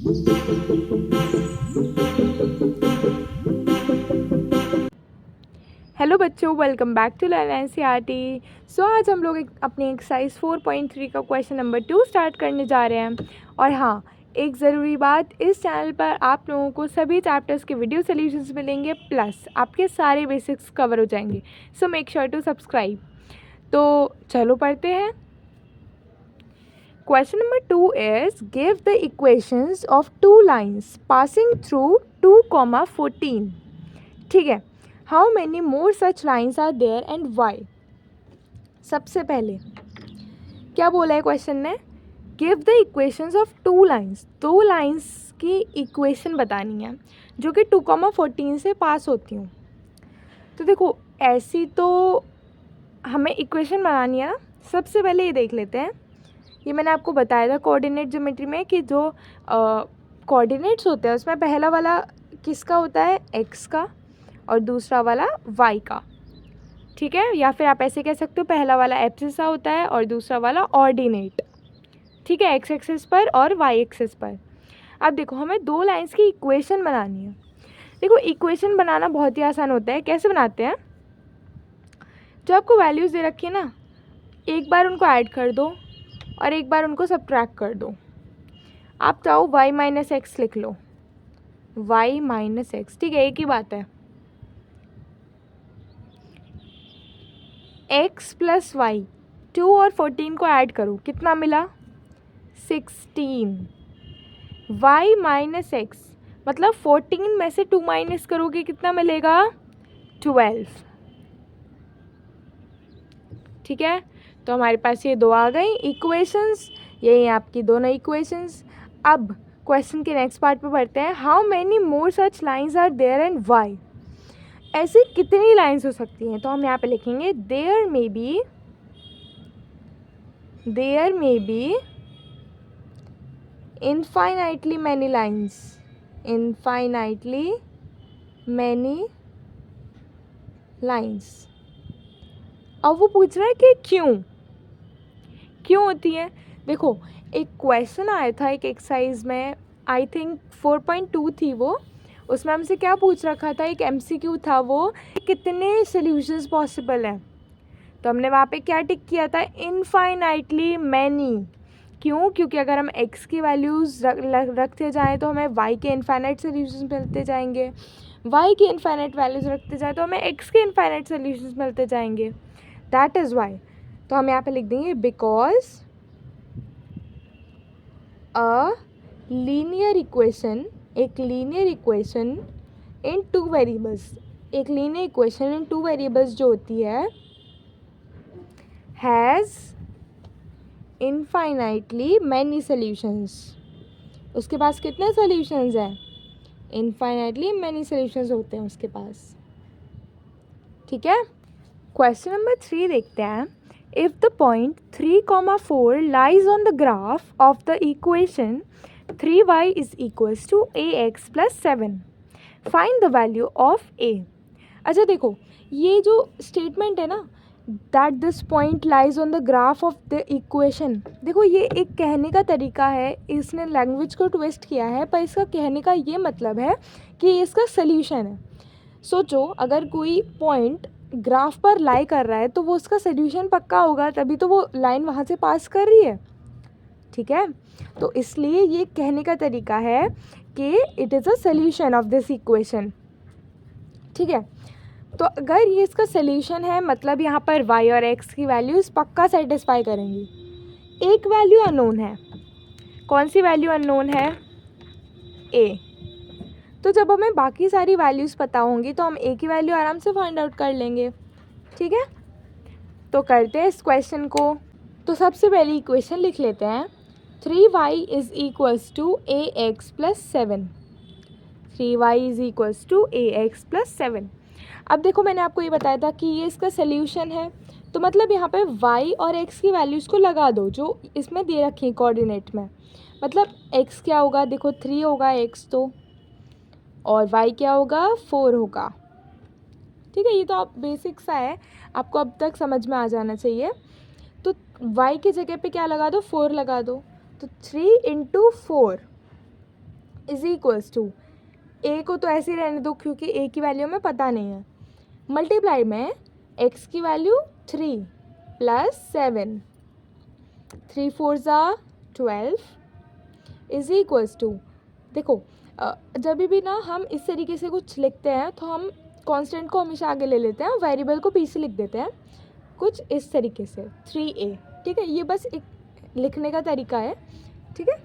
Hello बच्चों, welcome back to learn NCERT. So आज हम लोग अपनी एक्सरसाइज 4.3 का क्वेश्चन नंबर 2 स्टार्ट करने जा रहे हैं। और हाँ, एक ज़रूरी बात, इस चैनल पर आप लोगों को सभी चैप्टर्स के वीडियो सॉल्यूशंस मिलेंगे, प्लस आपके सारे बेसिक्स कवर हो जाएंगे। So make sure to subscribe. तो चलो पढ़ते हैं। Question number 2 is give the equations of two lines passing through 2,14। ठीक है, how many more such lines are there and why. सबसे पहले क्या बोला है क्वेश्चन ने, give the equations of two lines, दो लाइन्स की इक्वेशन बतानी है जो कि 2,14 से पास होती हूँ। तो देखो, ऐसी तो हमें इक्वेशन बनानी है ना। सबसे पहले ये देख लेते हैं, ये मैंने आपको बताया था कोऑर्डिनेट ज्योमेट्री में कि जो कोऑर्डिनेट्स होते हैं उसमें पहला वाला किसका होता है, एक्स का, और दूसरा वाला वाई का। ठीक है, या फिर आप ऐसे कह सकते हो, पहला वाला एब्सिस का होता है और दूसरा वाला ऑर्डिनेट। ठीक है, एक्स एक्सिस पर और वाई एक्सिस पर। अब देखो, हमें दो लाइंस की इक्वेशन बनानी है। देखो, इक्वेशन बनाना बहुत ही आसान होता है। कैसे बनाते हैं, जो आपको वैल्यूज़ दे रखी है ना, एक बार उनको ऐड कर दो और एक बार उनको सब्ट्रैक्ट कर दो। आप चाहो वाई माइनस एक्स लिख लो, वाई माइनस एक्स, ठीक है, एक ही बात है। x प्लस वाई, 2 और 14 को ऐड करो, कितना मिला, 16। y माइनस एक्स मतलब 14 में से 2 माइनस करोगे, कितना मिलेगा, 12। ठीक है, तो हमारे पास ये दो आ गई इक्वेशंस, यही आपकी दोनों इक्वेशंस। अब क्वेश्चन के नेक्स्ट पार्ट पे बढ़ते हैं। How many more such lines are there and why. ऐसी कितनी लाइन्स हो सकती हैं, तो हम यहाँ पे लिखेंगे there may be infinitely many lines, infinitely many lines। अब वो पूछ रहा है कि क्यों होती है। देखो, एक क्वेश्चन आया था एक एक्सरसाइज में, आई थिंक 4.2 थी वो, उसमें हमसे क्या पूछ रखा था, एक MCQ था वो, कितने सॉल्यूशंस पॉसिबल हैं। तो हमने वहाँ पे क्या टिक किया था, इनफाइनाइटली मैनी। क्यों, क्योंकि अगर हम x की वैल्यूज़ रखते जाएँ तो हमें y के इनफाइनाइट सॉल्यूशंस मिलते जाएंगे, y की इनफाइनाइट वैल्यूज़ रखते जाए तो हमें x के इनफाइनाइट सॉल्यूशंस मिलते जाएंगे। That is why. तो हम यहाँ पे लिख देंगे बिकॉज अ लीनियर इक्वेशन, एक linear equation in two variables, एक linear equation in two variables जो होती है हैज़ इनफाइनाइटली मैनी सॉल्यूशंस। उसके पास कितने सॉल्यूशंस हैं, इनफाइनाइटली मैनी सॉल्यूशंस होते हैं उसके पास। ठीक है, क्वेश्चन नंबर 3 देखते हैं। If the point 3,4 lies on the graph of the equation 3y is equals to ax plus 7, find the value of a। अच्छा देखो, ये जो स्टेटमेंट है ना, that this point lies on the graph of the equation, देखो ये एक कहने का तरीका है, इसने लैंग्वेज को ट्विस्ट किया है, पर इसका कहने का ये मतलब है कि ये इसका सल्यूशन है। सोचो, अगर कोई पॉइंट ग्राफ पर लाई कर रहा है तो वो उसका सल्यूशन पक्का होगा, तभी तो वो लाइन वहाँ से पास कर रही है। ठीक है, तो इसलिए ये कहने का तरीका है कि it is a solution of this equation. ठीक है, तो अगर ये इसका सल्यूशन है, मतलब यहाँ पर y और x की वैल्यूज़ पक्का सेटिस्फाई करेंगी। एक वैल्यू अननोन है, कौन सी वैल्यू अननोन है, a। तो जब हमें बाकी सारी वैल्यूज़ पता होंगी तो हम a की वैल्यू आराम से फाइंड आउट कर लेंगे। ठीक है, तो करते हैं इस क्वेश्चन को। तो सबसे पहली इक्वेशन लिख लेते हैं, 3y is equals to ax plus 7, 3y is equals to ax plus 7। अब देखो, मैंने आपको ये बताया था कि ये इसका सल्यूशन है, तो मतलब यहाँ पे y और x की वैल्यूज़ को लगा दो जो इसमें दे रखी है कोऑर्डिनेट में। मतलब x क्या होगा, देखो 3 होगा x तो, और y क्या होगा, 4 होगा। ठीक है, ये तो आप बेसिक सा है, आपको अब तक समझ में आ जाना चाहिए। तो y की जगह पे क्या लगा दो, 4 लगा दो, तो 3 इंटू 4 इज इक्वल्स टू, ए को तो ऐसे ही रहने दो क्योंकि ए की वैल्यू हमें पता नहीं है, मल्टीप्लाई में एक्स की वैल्यू 3 प्लस 7, 3 4 ज़ा 12 इज इक्वल्स टू, देखो जब भी ना हम इस तरीके से कुछ लिखते हैं तो हम कांस्टेंट को हमेशा आगे ले लेते हैं, वेरिएबल को पीछे लिख देते हैं कुछ इस तरीके से 3a, ठीक है, ये बस एक लिखने का तरीका है, ठीक है,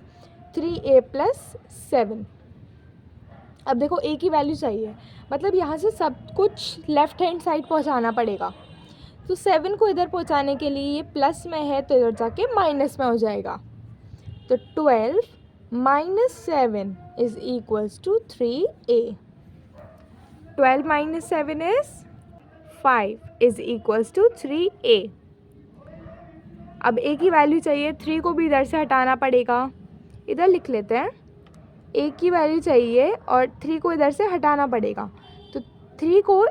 3a प्लस 7। अब देखो a की वैल्यू चाहिए, मतलब यहाँ से सब कुछ लेफ़्ट हैंड साइड पहुँचाना पड़ेगा, तो 7 को इधर पहुँचाने के लिए ये प्लस में है तो इधर जाके माइनस में हो जाएगा, तो 12 minus 7 is equals to 3a, 12 minus 7 is 5 is equals to 3a। अब a की वैल्यू चाहिए, 3 को भी इधर से हटाना पड़ेगा, इधर लिख लेते हैं, a की वैल्यू चाहिए और 3 को इधर से हटाना पड़ेगा, तो 3 को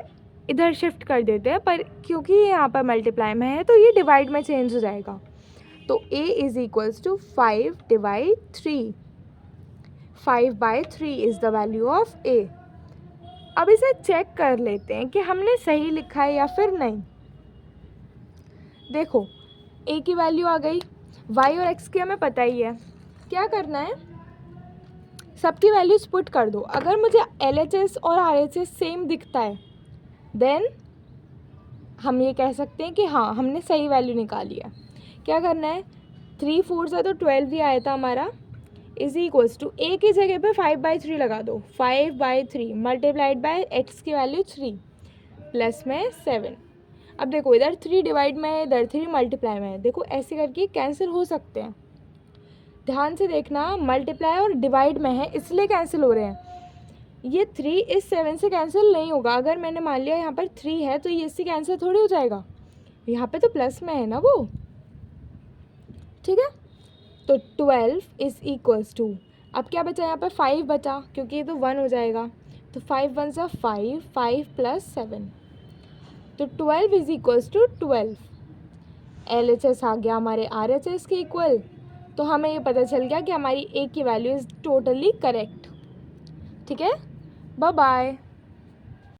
इधर शिफ्ट कर देते हैं, पर क्योंकि ये यहाँ पर मल्टीप्लाई में है तो ये डिवाइड में चेंज हो जाएगा, तो a is equals to 5 divide 3, 5/3 is the value of a। अब इसे चेक कर लेते हैं कि हमने सही लिखा है या फिर नहीं। देखो a की वैल्यू आ गई, y और x की हमें पता ही है, क्या करना है, सबकी वैल्यूज पुट कर दो। अगर मुझे LHS और RHS सेम दिखता है देन हम ये कह सकते हैं कि हाँ हमने सही वैल्यू निकाली है। क्या करना है, 3 4 से तो 12 ही आया था हमारा, इज इक्वल्स टू a की जगह पे 5/3 लगा दो, 5/3 मल्टीप्लाइड बाय x की वैल्यू 3 प्लस में 7। अब देखो इधर 3 डिवाइड में है, इधर 3 मल्टीप्लाई में है, देखो ऐसे करके कैंसिल हो सकते हैं, ध्यान से देखना, मल्टीप्लाई और डिवाइड में है इसलिए कैंसिल हो रहे हैं, ये 3 इस 7 से कैंसिल नहीं होगा। अगर मैंने मान लिया यहाँ पर 3 है तो ये इससे कैंसिल थोड़ी हो जाएगा, यहाँ पे तो प्लस में है ना वो, ठीक है, तो 12 इज़ इक्वल्स टू, अब क्या बचा यहाँ पे, 5 बचा क्योंकि ये तो 1 हो जाएगा, तो 5 1 सा 5, 5 प्लस 7, तो 12 इज़ इक्वल्स टू 12। LHS आ गया हमारे RHS के इक्वल, तो हमें ये पता चल गया कि हमारी a की वैल्यू इज़ टोटली करेक्ट, ठीक है, बाय बाय।